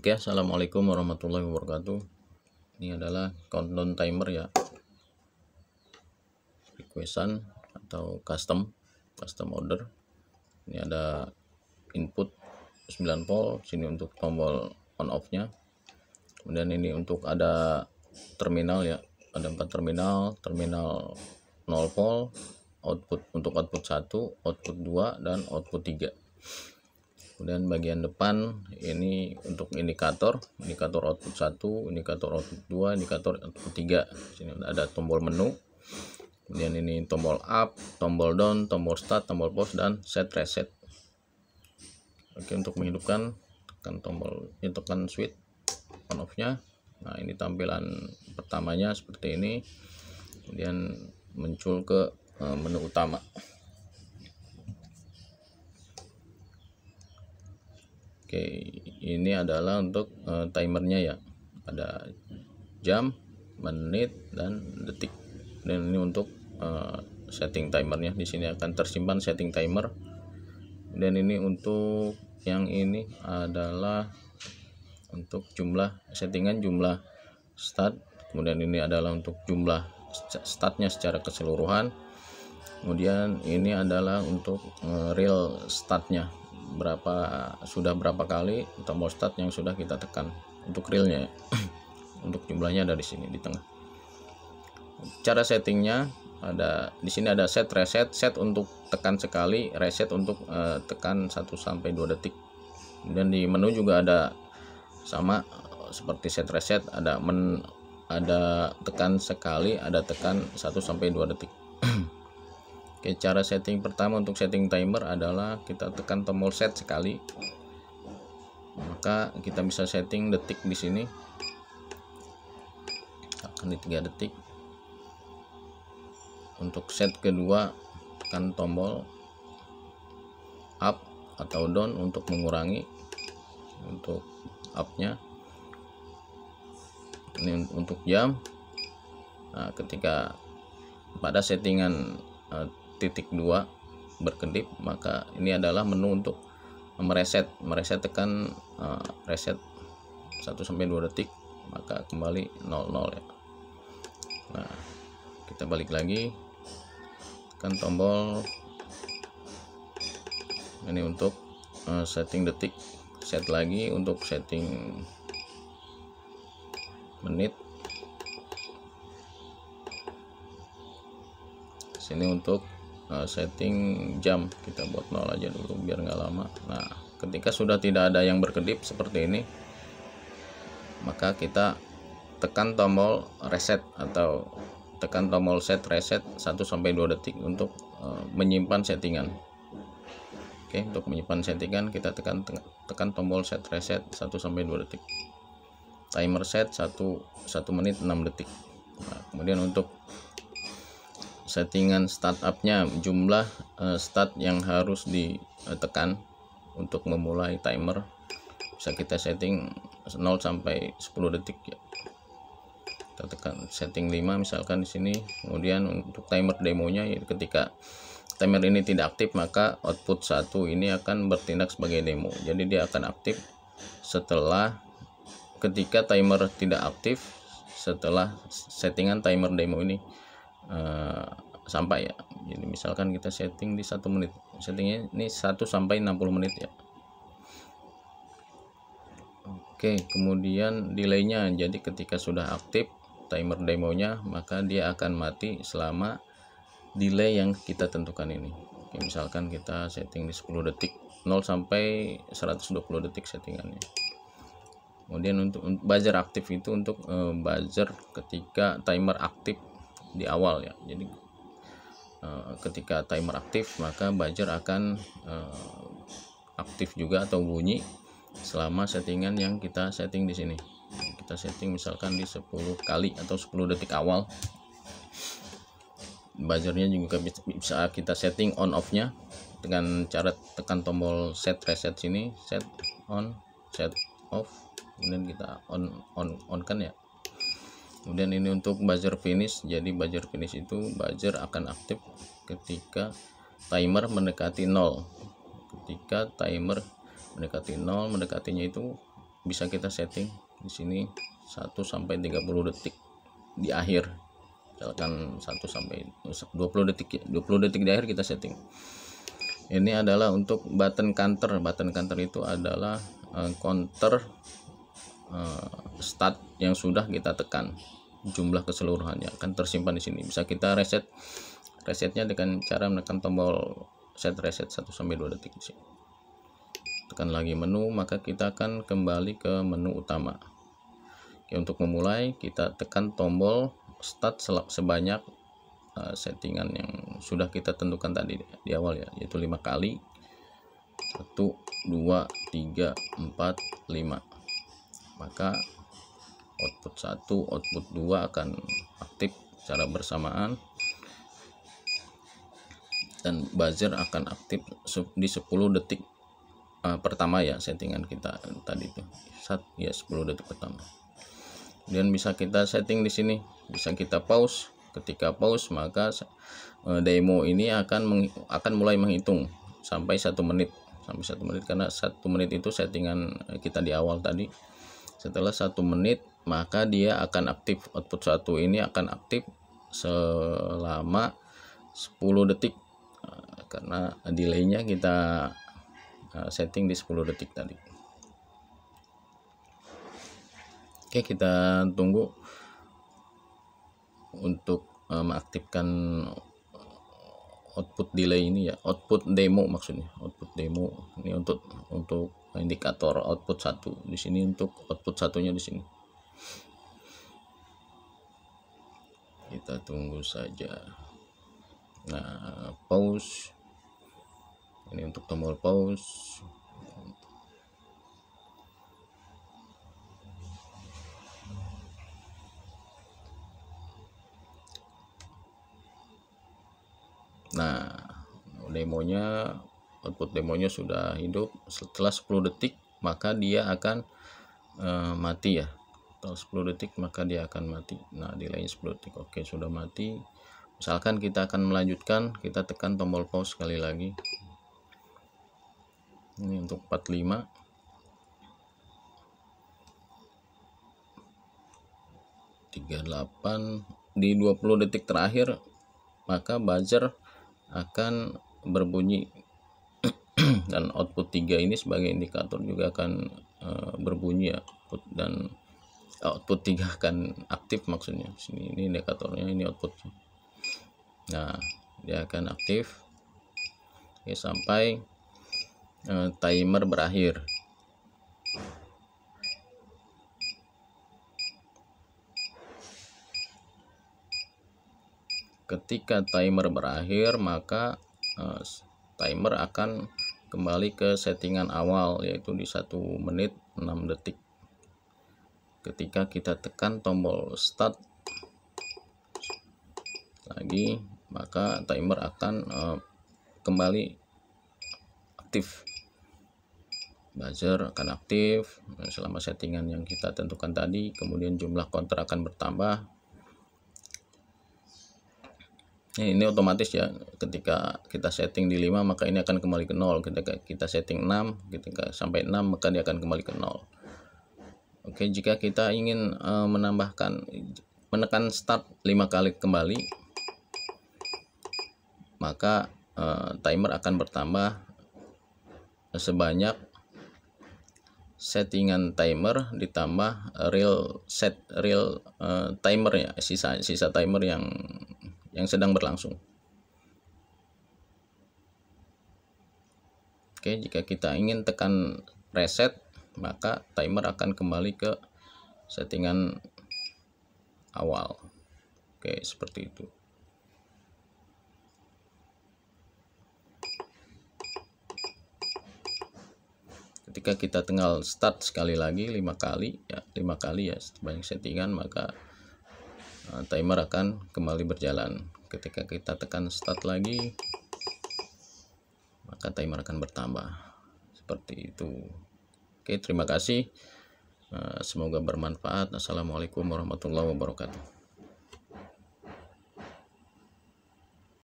Oke, assalamualaikum warahmatullahi wabarakatuh. Ini adalah countdown timer ya, requestan atau custom order. Ini ada input 9 volt, sini untuk tombol on off nya. Kemudian ini untuk ada terminal ya, ada 4 terminal 0 volt, output untuk output 1, output 2 dan output 3. Kemudian bagian depan ini untuk indikator output 1, indikator output 2, indikator output 3. Sini ada tombol menu. Kemudian ini tombol up, tombol down, tombol start, tombol pause dan set reset. Oke, untuk menghidupkan tekan tombol, tekan switch on off-nya. Nah, ini tampilan pertamanya seperti ini. Kemudian muncul ke menu utama. Oke, ini adalah untuk timernya ya. Ada jam, menit dan detik. Dan ini untuk setting timernya. Di sini akan tersimpan setting timer. Dan ini untuk yang ini adalah untuk jumlah settingan jumlah start. Kemudian ini adalah untuk jumlah startnya secara keseluruhan. Kemudian ini adalah untuk real startnya, sudah berapa kali tombol start yang sudah kita tekan untuk realnya ya. Untuk jumlahnya ada di sini di tengah. Cara settingnya ada di sini, ada set reset, set untuk tekan sekali, reset untuk tekan 1 sampai 2 detik. Dan di menu juga ada sama seperti set reset, ada tekan sekali, ada tekan 1 sampai 2 detik. Oke, cara setting pertama untuk setting timer adalah kita tekan tombol set sekali, maka kita bisa setting detik di sini, akan di 3 detik. Untuk set kedua tekan tombol up atau down untuk mengurangi untuk up-nya. Ini untuk jam. Nah, ketika pada settingan titik 2 berkedip, maka ini adalah menu untuk mereset tekan reset 1 sampai 2 detik, maka kembali 00 ya. Nah, kita balik lagi, tekan tombol ini untuk setting detik, set lagi untuk setting menit, sini untuk setting jam kita buat 0 aja dulu biar nggak lama. Nah, ketika sudah tidak ada yang berkedip seperti ini, maka kita tekan tombol reset atau tekan tombol set reset 1 sampai 2 detik untuk menyimpan settingan. Oke, untuk menyimpan settingan kita tekan tombol set reset 1 sampai 2 detik. Timer set 1 menit 6 detik. Nah, kemudian untuk settingan startup-nya, jumlah start yang harus ditekan untuk memulai timer, bisa kita setting 0 sampai 10 detik ya. Kita tekan setting 5 misalkan di sini. Kemudian untuk timer demonya ya, ketika timer ini tidak aktif maka output 1 ini akan bertindak sebagai demo. Jadi dia akan aktif setelah ketika timer tidak aktif, setelah settingan timer demo ini sampai ya. Jadi misalkan kita setting di 1 menit, settingnya ini 1 sampai 60 menit ya. Oke, kemudian delaynya, jadi ketika sudah aktif timer demonya maka dia akan mati selama delay yang kita tentukan ini. Oke, misalkan kita setting di 10 detik, 0 sampai 120 detik settingannya. Kemudian untuk buzzer aktif itu untuk buzzer ketika timer aktif di awal ya. Jadi ketika timer aktif maka buzzer akan aktif juga atau bunyi selama settingan yang kita setting di sini. Kita setting misalkan di 10 kali atau 10 detik awal. Buzzernya juga bisa kita setting on off nya dengan cara tekan tombol set reset sini, set on, set off, kemudian kita on kan ya. Kemudian ini untuk buzzer finish. Jadi buzzer finish itu buzzer akan aktif ketika timer mendekati 0. Ketika timer mendekati 0, mendekatinya itu bisa kita setting di sini 1 sampai 30 detik di akhir, misalkan 1 sampai 20 detik ya, 20 detik di akhir kita setting. Ini adalah untuk button counter. Button counter itu adalah counter start yang sudah kita tekan, jumlah keseluruhannya akan tersimpan di sini. Bisa kita resetnya dengan cara menekan tombol set reset 1 sampai 2 detik di sini. Tekan lagi menu, maka kita akan kembali ke menu utama. Oke, untuk memulai kita tekan tombol start sebanyak settingan yang sudah kita tentukan tadi di awal ya, yaitu 5 kali. 1 2 3 4 5. Maka output 1 output 2 akan aktif secara bersamaan, dan buzzer akan aktif di 10 detik pertama ya, settingan kita tadi itu ya 10 detik pertama. Kemudian bisa kita setting di sini, bisa kita pause. Ketika pause maka demo ini akan mulai menghitung sampai 1 menit, karena 1 menit itu settingan kita di awal tadi. Setelah 1 menit maka dia akan aktif, output 1 ini akan aktif selama 10 detik karena delaynya kita setting di 10 detik tadi. Oke, kita tunggu untuk mengaktifkan output delay ini ya, output demo maksudnya, output demo ini untuk indikator output 1 di sini, untuk output satunya di sini. Kita tunggu saja. Nah, pause ini untuk tombol pause. Nah, output demonya sudah hidup. Setelah 10 detik maka dia akan mati ya. Setelah 10 detik maka dia akan mati. Nah, delaynya 10 detik. Oke, sudah mati. Misalkan kita akan melanjutkan, kita tekan tombol pause sekali lagi. Ini untuk 45. Di 20 detik terakhir maka buzzer akan berbunyi dan output 3 ini sebagai indikator juga akan berbunyi ya, dan output 3 akan aktif maksudnya. Sini ini indikatornya, ini outputnya. Nah, dia akan aktif sampai timer berakhir. Ketika timer berakhir maka timer akan kembali ke settingan awal, yaitu di 1 menit 6 detik. Ketika kita tekan tombol start lagi maka timer akan kembali aktif, buzzer akan aktif selama settingan yang kita tentukan tadi. Kemudian jumlah counter akan bertambah. Ini otomatis ya, ketika kita setting di 5 maka ini akan kembali ke 0. Ketika kita setting 6, ketika sampai 6 maka dia akan kembali ke 0. Oke, jika kita ingin menekan start 5 kali kembali, maka timer akan bertambah sebanyak settingan timer ditambah real timer ya, sisa timer yang sedang berlangsung. Oke, jika kita ingin tekan reset maka timer akan kembali ke settingan awal. Oke, seperti itu. Ketika kita tinggal start sekali lagi 5 kali ya, 5 kali ya sebanyak settingan, maka timer akan kembali berjalan. Ketika kita tekan start lagi maka timer akan bertambah. Seperti itu. Oke, terima kasih. Semoga bermanfaat. Assalamualaikum warahmatullahi wabarakatuh.